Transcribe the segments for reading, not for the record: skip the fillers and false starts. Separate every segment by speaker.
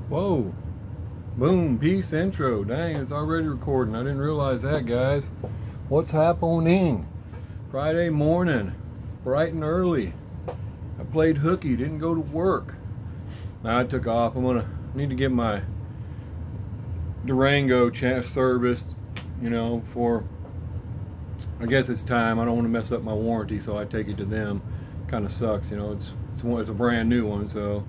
Speaker 1: Whoa. Boom. Peace intro. Dang, it's already recording. I didn't realize that, guys. What's happening? Friday morning. Bright and early. I played hooky. Didn't go to work. Now I took off. Need to get my Durango serviced, for, I guess it's time. I don't want to mess up my warranty, so I take it to them. Kind of sucks, it's a brand new one, so,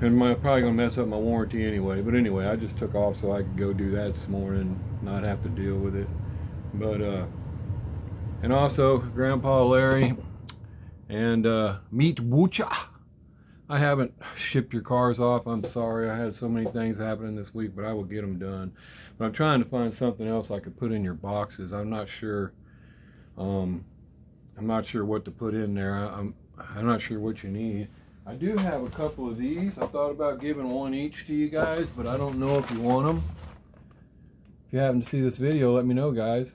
Speaker 1: and probably gonna mess up my warranty anyway. But anyway, I just took off so I could go do that this morning, not have to deal with it. But and also Grandpa Larry and Meet Wucha. I haven't shipped your cars off. I'm sorry. I had so many things happening this week, but I will get them done. But I'm trying to find something else I could put in your boxes. I'm not sure. I'm not sure what to put in there. I'm not sure what you need. I do have a couple of these. I thought about giving one each to you guys, but I don't know if you want them. If you happen to see this video, let me know, guys.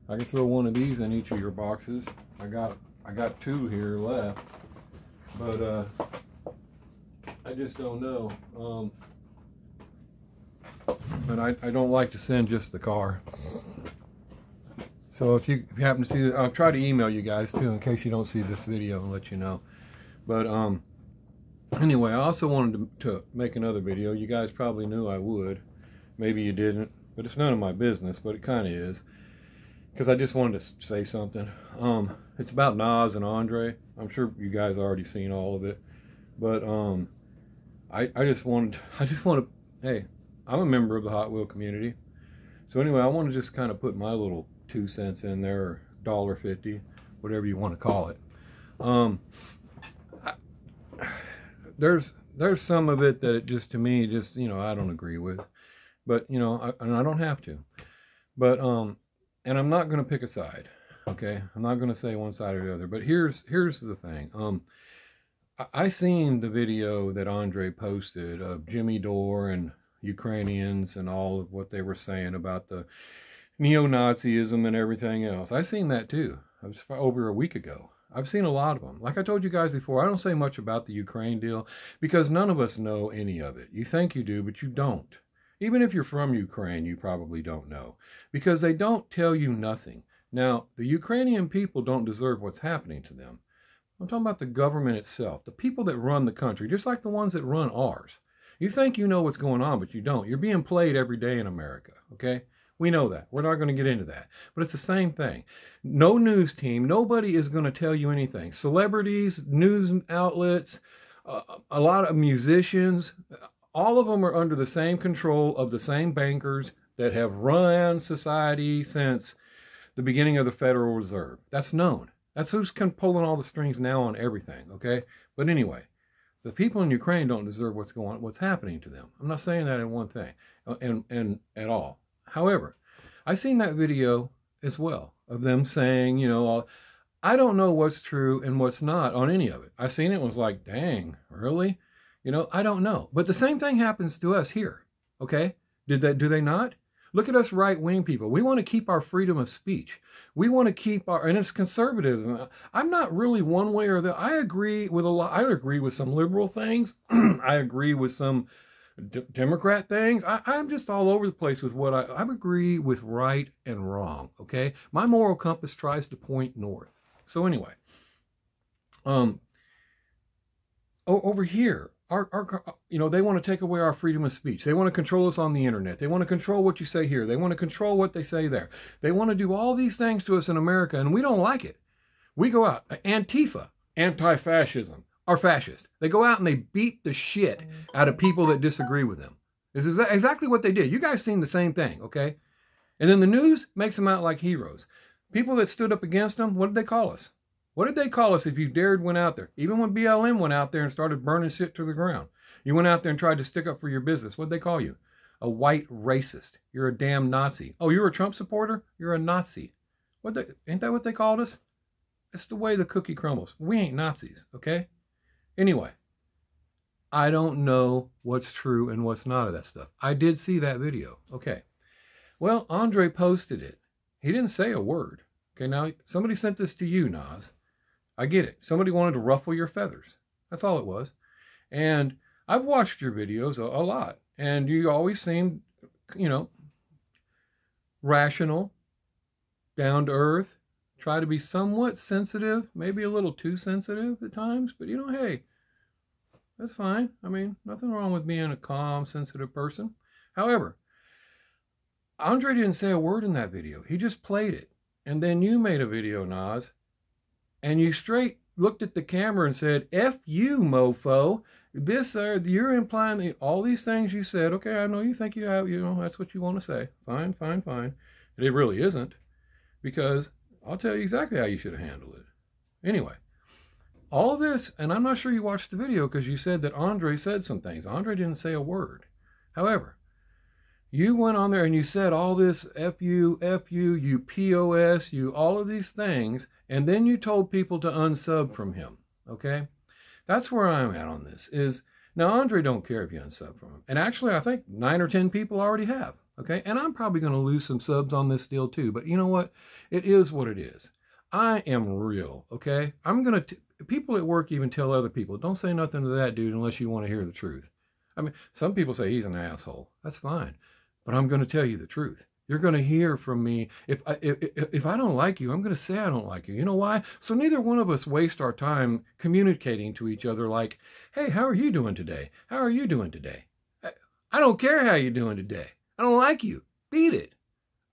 Speaker 1: I can throw one of these in each of your boxes. I got two here left, but I just don't know. But I don't like to send just the car. So if you happen to see it, I'll try to email you guys too in case you don't see this video and let you know. But anyway, I also wanted to make another video. You guys probably knew I would. Maybe you didn't, but it's none of my business, but it kind of is. Because I just wanted to say something. It's about Nas and Andre. I'm sure you guys already seen all of it. But I just want to, hey, I'm a member of the Hot Wheel community. So anyway, I want to just kind of put my little 2 cents in there, or $1.50, whatever you want to call it. There's some of it that it just, to me, just, I don't agree with. But, and I don't have to. But, and I'm not going to pick a side, okay? I'm not going to say one side or the other. But here's the thing. I seen the video that Andre posted of Jimmy Dore and Ukrainians and all of what they were saying about the neo-Nazism and everything else. I seen that too. It was over a week ago. I've seen a lot of them. Like I told you guys before, I don't say much about the Ukraine deal because none of us know any of it. You think you do, but you don't. Even if you're from Ukraine, you probably don't know because they don't tell you nothing. Now, the Ukrainian people don't deserve what's happening to them. I'm talking about the government itself, the people that run the country, just like the ones that run ours. You think you know what's going on, but you don't. You're being played every day in America, okay? We know that. We're not going to get into that. But it's the same thing. No news team, nobody is going to tell you anything. Celebrities, news outlets, a lot of musicians, all of them are under the same control of the same bankers that have run society since the beginning of the Federal Reserve. That's known. That's who's pulling all the strings now on everything, okay? But anyway, the people in Ukraine don't deserve what's happening to them. I'm not saying that in one thing, and at all. However, I seen that video as well of them saying, I don't know what's true and what's not on any of it. I seen it and was like, dang, really? I don't know. But the same thing happens to us here, okay? Do they not? Look at us right-wing people. We want to keep our freedom of speech. We want to keep and it's conservative. I'm not really one way or the other. I agree with a lot. I agree with some liberal things. I agree with some Democrat things. I'm just all over the place with what I agree with right and wrong, okay? My moral compass tries to point north. So anyway, over here, they want to take away our freedom of speech. They want to control us on the internet. They want to control what you say here. They want to control what they say there. They want to do all these things to us in America, and we don't like it. We go out, Antifa, anti-fascism, are fascist. They go out and they beat the shit out of people that disagree with them. This is exactly what they did. You guys seen the same thing, okay? And then the news makes them out like heroes. People that stood up against them, what did they call us? What did they call us if you went out there? Even when BLM went out there and started burning shit to the ground. You went out there and tried to stick up for your business. What did they call you? A white racist. You're a damn Nazi. Oh, you're a Trump supporter? You're a Nazi. Ain't that what they called us? It's the way the cookie crumbles. We ain't Nazis, okay? Anyway, I don't know what's true and what's not of that stuff. I did see that video. Okay. Well, Andre posted it. He didn't say a word. Okay, now somebody sent this to you, Nas. I get it. Somebody wanted to ruffle your feathers. That's all it was. And I've watched your videos a lot, and you always seem, you know, rational, down to earth, try to be somewhat sensitive, maybe a little too sensitive at times, but you know, hey, that's fine. I mean, nothing wrong with being a calm, sensitive person. However, Andre didn't say a word in that video. He just played it. And then you made a video, Nas, and you straight looked at the camera and said, F you, mofo. You're implying that all these things you said, okay, I know you think you have, that's what you want to say. Fine, fine, fine. But it really isn't, because I'll tell you exactly how you should have handled it. Anyway, all this, and I'm not sure you watched the video because you said that Andre said some things. Andre didn't say a word. However, you went on there and you said all this F you, you POS, you all of these things, and then you told people to unsub from him, okay? That's where I'm at on this, is now Andre don't care if you unsub from him. And actually, I think 9 or 10 people already have, okay? And I'm probably going to lose some subs on this deal too, but you know what? It is what it is. I am real, okay? People at work even tell other people, don't say nothing to that dude unless you want to hear the truth. I mean, some people say he's an asshole. That's fine. But I'm going to tell you the truth. You're going to hear from me. If I don't like you, I'm going to say I don't like you. You know why? So neither one of us waste our time communicating to each other like, hey, how are you doing today? How are you doing today? I don't care how you're doing today. I don't like you. Beat it.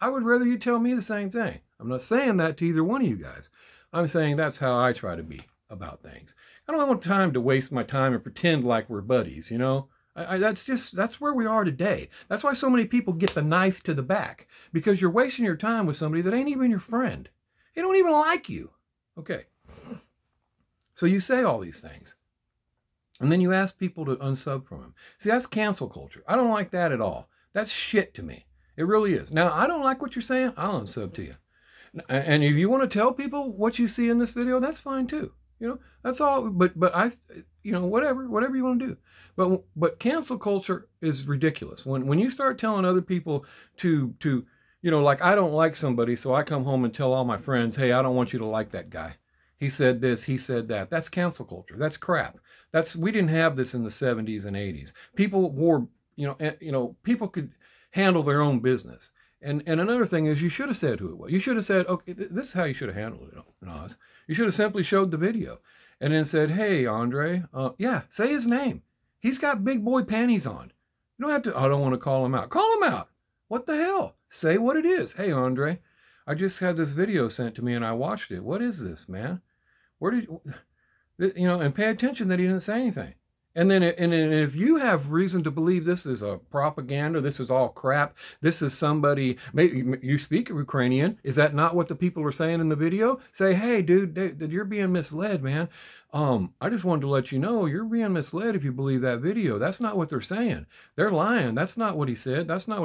Speaker 1: I would rather you tell me the same thing. I'm not saying that to either one of you guys. I'm saying that's how I try to be about things. I don't want time to waste my time and pretend like we're buddies, you know? That's where we are today. That's why so many people get the knife to the back, because you're wasting your time with somebody that ain't even your friend. They don't even like you. Okay. So you say all these things, and then you ask people to unsub from them. See, that's cancel culture. I don't like that at all. That's shit to me. It really is. Now, I don't like what you're saying. I'll unsub to you. And if you want to tell people what you see in this video, that's fine too. You know, that's all. But whatever you want to do. But cancel culture is ridiculous. When you start telling other people to like, I don't like somebody, so I come home and tell all my friends, hey, I don't want you to like that guy. He said this, he said that. That's cancel culture. That's crap. We didn't have this in the 70s and 80s. People wore, people could handle their own business. And another thing is, you should have said who it was. You should have said, okay, this is how you should have handled it, Nas. You should have simply showed the video and then said, hey, Andre, say his name. He's got big boy panties on. You don't have to, I don't want to call him out. Call him out. What the hell? Say what it is. Hey, Andre, I just had this video sent to me and I watched it. What is this, man? And pay attention that he didn't say anything. And then if you have reason to believe this is a propaganda, this is all crap, this is somebody, maybe you speak Ukrainian, is that not what the people are saying in the video? Say, hey, dude, you're being misled, man. I just wanted to let you know you're being misled if you believe that video. That's not what they're saying. They're lying. That's not what he said. That's not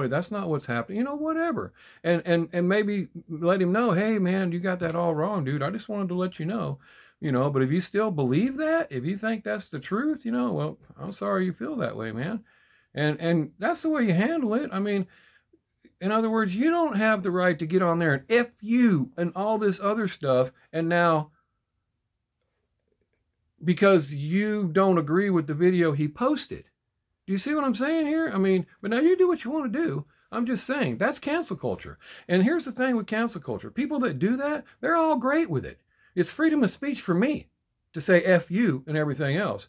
Speaker 1: what's happening. Whatever. And maybe let him know, hey, man, you got that all wrong, dude. I just wanted to let you know. But if you still believe that, if you think that's the truth, well, I'm sorry you feel that way, man. And that's the way you handle it. I mean, in other words, you don't have the right to get on there and F you and all this other stuff. And now, because you don't agree with the video he posted. Do you see what I'm saying here? I mean, but now you do what you want to do. I'm just saying, that's cancel culture. And here's the thing with cancel culture. People that do that, they're all great with it. It's freedom of speech for me to say F you and everything else.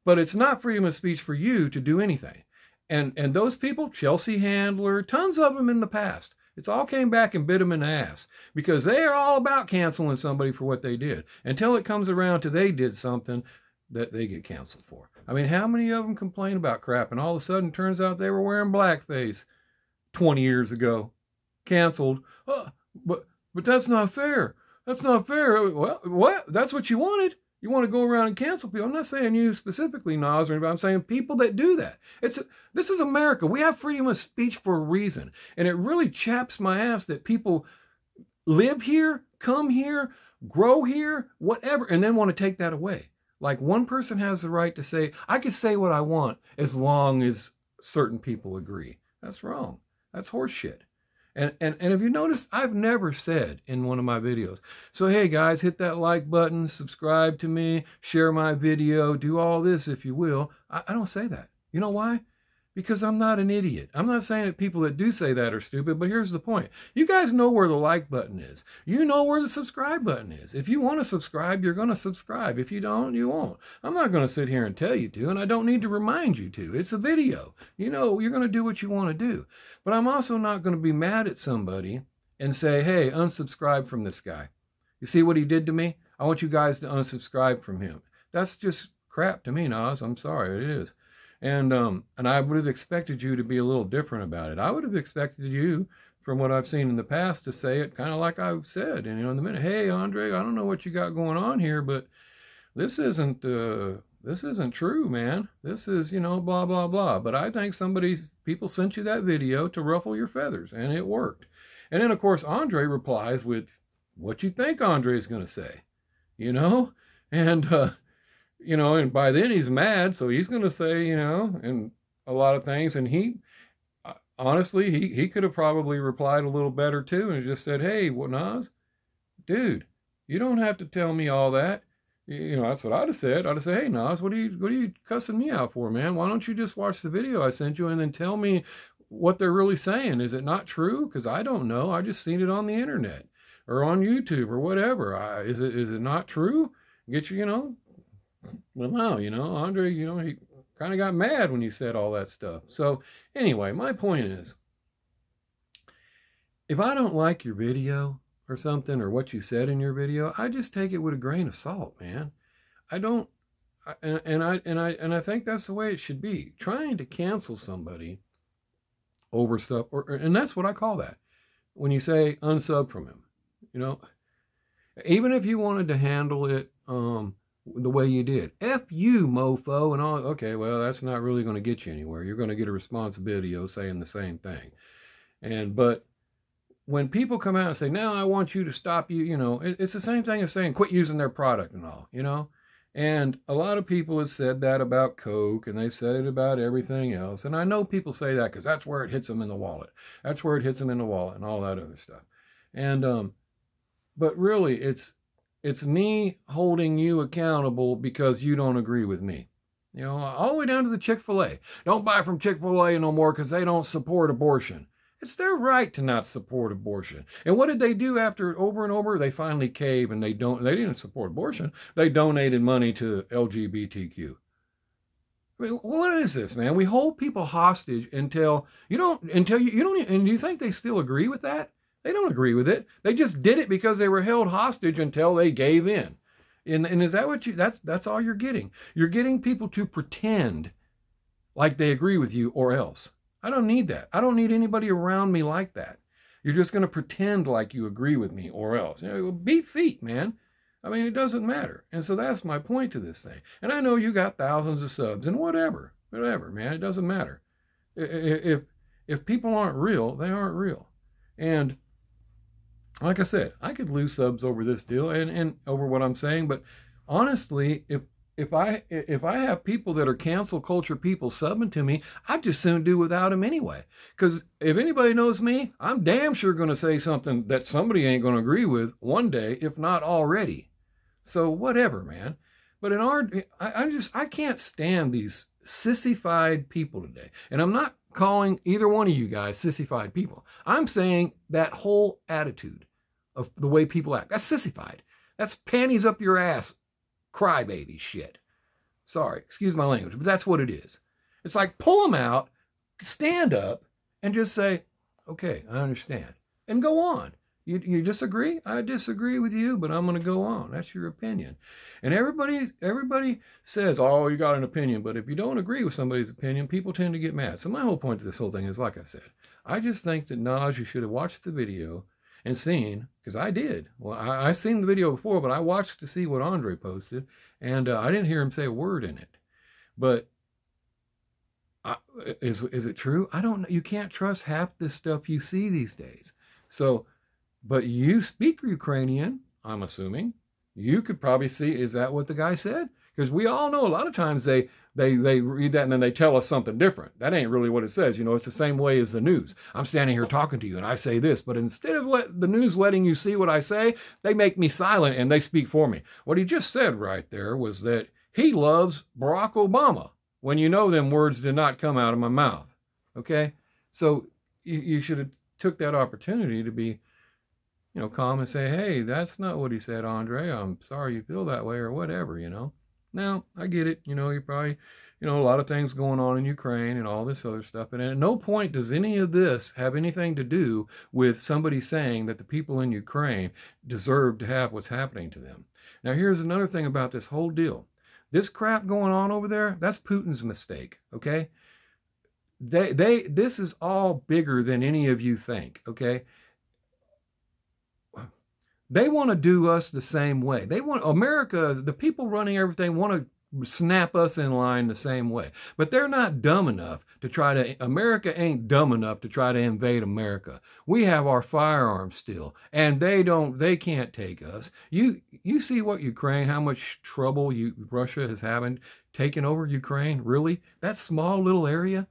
Speaker 1: But it's not freedom of speech for you to do anything. And those people, Chelsea Handler, tons of them in the past, it's all came back and bit them in the ass. Because they are all about canceling somebody for what they did. Until it comes around to they did something that they get canceled for. I mean, how many of them complain about crap and all of a sudden turns out they were wearing blackface 20 years ago? Canceled. But that's not fair. That's not fair. Well, what? That's what you wanted. You want to go around and cancel people. I'm not saying you specifically, Nas, or anybody. I'm saying people that do that. This is America. We have freedom of speech for a reason. And it really chaps my ass that people live here, come here, grow here, whatever, and then want to take that away. Like one person has the right to say, I can say what I want as long as certain people agree. That's wrong. That's horseshit. And if you notice, I've never said in one of my videos, so hey guys, hit that like button, subscribe to me, share my video, do all this if you will. I don't say that. You know why? Because I'm not an idiot. I'm not saying that people that do say that are stupid, but here's the point. You guys know where the like button is. You know where the subscribe button is. If you want to subscribe, you're going to subscribe. If you don't, you won't. I'm not going to sit here and tell you to, and I don't need to remind you to. It's a video. You know, you're going to do what you want to do. But I'm also not going to be mad at somebody and say, hey, unsubscribe from this guy. You see what he did to me? I want you guys to unsubscribe from him. That's just crap to me, Nas. I'm sorry, it is. And I would have expected you to be a little different about it. I would have expected you, from what I've seen in the past, to say it kind of like I've said. And, you know, in the minute, hey, Andre, I don't know what you got going on here, but this isn't true, man. This is, you know, blah, blah, blah. But I think people sent you that video to ruffle your feathers, and it worked. And then, of course, Andre replies with what you think Andre's going to say, you know? And, you know, and by then he's mad, so he's going to say, you know, and a lot of things. And he, honestly, he could have probably replied a little better too, and just said, hey, what, Nas, dude, you don't have to tell me all that. You know, that's what I'd have said. I'd have said, hey, Nas, what are you cussing me out for, man? Why don't you just watch the video I sent you and then tell me what they're really saying? Is it not true? Because I don't know. I just seen it on the internet or on YouTube or whatever. Is it not true? Get you, you know. Well, no, you know, Andre, you know, he kind of got mad when you said all that stuff. So anyway, my point is, if I don't like your video or something, or what you said in your video, I just take it with a grain of salt, man. I don't, and I think that's the way it should be. Trying to cancel somebody over stuff, and that's what I call that. When you say unsub from him, you know, even if you wanted to handle it, the way you did. F you, mofo, and all. Okay, well, that's not really going to get you anywhere. You're going to get a response video saying the same thing. But when people come out and say, now I want you to stop you, you know, it's the same thing as saying quit using their product and all, you know. And a lot of people have said that about Coke, and they've said it about everything else. And I know people say that because that's where it hits them in the wallet. That's where it hits them in the wallet and all that other stuff. And, but really, it's me holding you accountable because you don't agree with me. You know, all the way down to the Chick-fil-A. Don't buy from Chick-fil-A no more because they don't support abortion. It's their right to not support abortion. And what did they do after over and over? They finally cave and they didn't support abortion. They donated money to LGBTQ. I mean, what is this, man? We hold people hostage until you don't, and you think they still agree with that? They don't agree with it. They just did it because they were held hostage until they gave in. And is that what that's all you're getting? You're getting people to pretend like they agree with you or else. I don't need that. I don't need anybody around me like that. You're just going to pretend like you agree with me or else. You know, beat feet, man. I mean, it doesn't matter. And so that's my point to this thing. And I know you got thousands of subs and whatever, man. It doesn't matter. If people aren't real, they aren't real. And like I said, I could lose subs over this deal and over what I'm saying, but honestly, if I have people that are cancel culture people subbing to me, I'd just soon do without them anyway. Because if anybody knows me, I'm damn sure going to say something that somebody ain't going to agree with one day, if not already. So whatever, man. But I can't stand these sissified people today. And I'm not calling either one of you guys sissified people. I'm saying that whole attitude of the way people act. That's sissified. That's panties up your ass, crybaby shit. Sorry, excuse my language, but that's what it is. It's like pull them out, stand up, and just say, okay, I understand. And go on. You disagree? I disagree with you, but I'm going to go on. That's your opinion. And everybody says, oh, you got an opinion. But if you don't agree with somebody's opinion, people tend to get mad. So my whole point to this whole thing is, like I said, I just think that, Nas, you should have watched the video and seen, because I did. Well, I seen the video before, but I watched to see what Andre posted, and I didn't hear him say a word in it. But is it true? I don't know. You can't trust half this stuff you see these days. So, but you speak Ukrainian, I'm assuming. You could probably see, is that what the guy said? Because we all know a lot of times they read that and then they tell us something different. That ain't really what it says. You know, it's the same way as the news. I'm standing here talking to you and I say this, but instead of the news letting you see what I say, they make me silent and they speak for me. What he just said right there was that he loves Barack Obama, when you know them words did not come out of my mouth. Okay? So you should have took that opportunity to be, you know, calm and say, hey, that's not what he said, Andre. I'm sorry you feel that way or whatever, you know. Now, I get it. You know, you probably, you know, a lot of things going on in Ukraine and all this other stuff. And at no point does any of this have anything to do with somebody saying that the people in Ukraine deserve to have what's happening to them. Now, here's another thing about this whole deal. This crap going on over there, that's Putin's mistake, okay? This is all bigger than any of you think, okay? They want to do us the same way. They want America, the people running everything want to snap us in line the same way. But they're not dumb enough to try to, America ain't dumb enough to try to invade America. We have our firearms still, and they can't take us. You see what Ukraine, how much trouble Russia is having taking over Ukraine? Really? That small little area?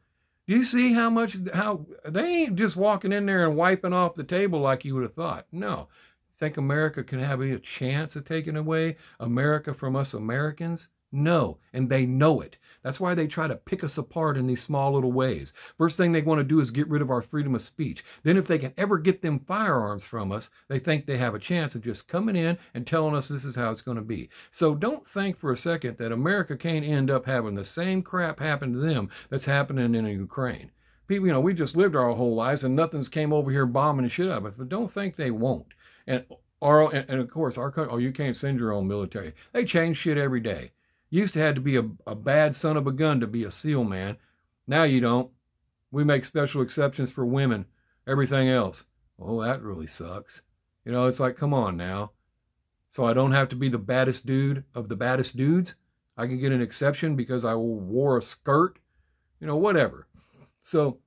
Speaker 1: Do you see how they ain't just walking in there and wiping off the table like you would have thought. No. Think America can have a chance of taking away America from us Americans? No, and they know it. That's why they try to pick us apart in these small little ways. First thing they want to do is get rid of our freedom of speech. Then if they can ever get them firearms from us, they think they have a chance of just coming in and telling us this is how it's going to be. So don't think for a second that America can't end up having the same crap happen to them that's happening in Ukraine. People, you know, we just lived our whole lives and nothing's came over here bombing the shit out of us, but don't think they won't. And of course, our country, oh, you can't send your own military. They change shit every day. You used to have to be a bad son of a gun to be a SEAL man. Now you don't. We make special exceptions for women. Everything else. Oh, that really sucks. You know, it's like, come on now. So I don't have to be the baddest dude of the baddest dudes? I can get an exception because I wore a skirt? You know, whatever. So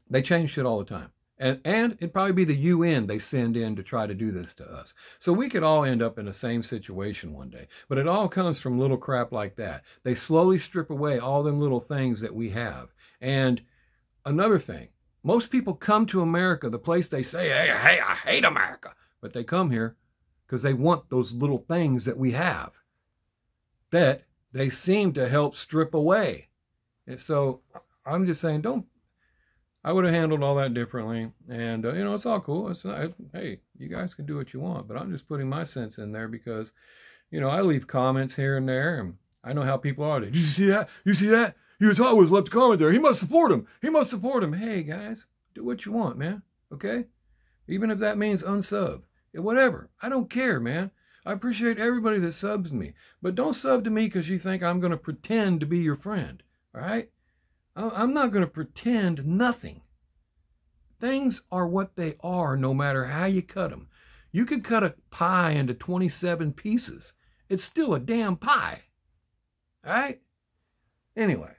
Speaker 1: they change shit all the time. And it'd probably be the UN they send in to try to do this to us. So we could all end up in the same situation one day. But it all comes from little crap like that. They slowly strip away all them little things that we have. And another thing, most people come to America, the place they say, hey, I hate America. But they come here because they want those little things that we have that they seem to help strip away. And so I'm just saying, I would have handled all that differently. And, you know, it's all cool. It's not, hey, you guys can do what you want. But I'm just putting my sense in there because, you know, I leave comments here and there. And I know how people are. Did you see that? You see that? HewittzHotWheelz left a comment there. He must support him. He must support him. Hey, guys, do what you want, man. Okay? Even if that means unsub. Whatever. I don't care, man. I appreciate everybody that subs me. But don't sub to me because you think I'm going to pretend to be your friend. All right? I'm not going to pretend nothing. Things are what they are no matter how you cut them. You can cut a pie into 27 pieces. It's still a damn pie. All right? Anyway.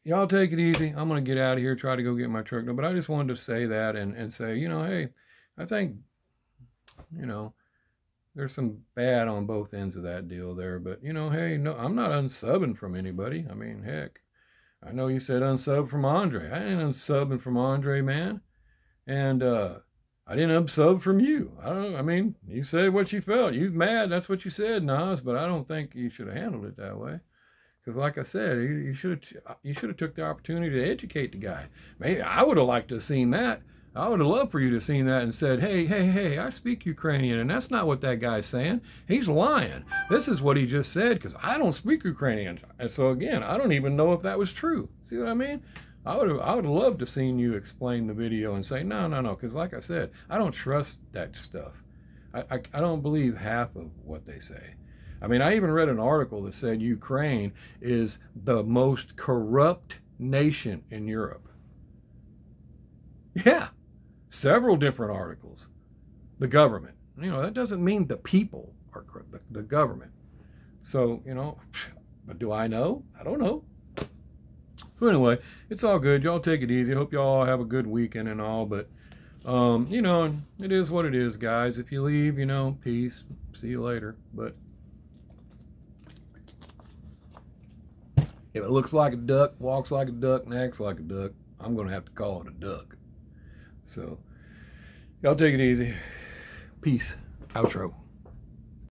Speaker 1: Y'all take it easy. I'm going to get out of here, try to go get my truck. But I just wanted to say that and say, you know, hey, I think, you know, there's some bad on both ends of that deal there. But, you know, hey, no, I'm not unsubbing from anybody. I mean, heck, I know you said unsub from Andre. I ain't unsubbing from Andre, man. And I didn't unsub from you. I mean, you said what you felt. You mad, that's what you said, Nas. But I don't think you should have handled it that way. Because like I said, you should have took the opportunity to educate the guy. Maybe I would have liked to have seen that. I would have loved for you to have seen that and said, hey, I speak Ukrainian, and that's not what that guy's saying. He's lying. This is what he just said, because I don't speak Ukrainian. And so, again, I don't even know if that was true. See what I mean? I would have loved to have seen you explain the video and say, no, because like I said, I don't trust that stuff. I don't believe half of what they say. I mean, I even read an article that said Ukraine is the most corrupt nation in Europe. Yeah. Several different articles. The government. You know, that doesn't mean the people are the government. So, you know, but do I know? I don't know. So anyway, it's all good. Y'all take it easy. Hope y'all have a good weekend and all. But, you know, it is what it is, guys. If you leave, you know, peace. See you later. But If it looks like a duck, walks like a duck, and acts like a duck, I'm going to have to call it a duck. So, y'all take it easy. Peace. Outro.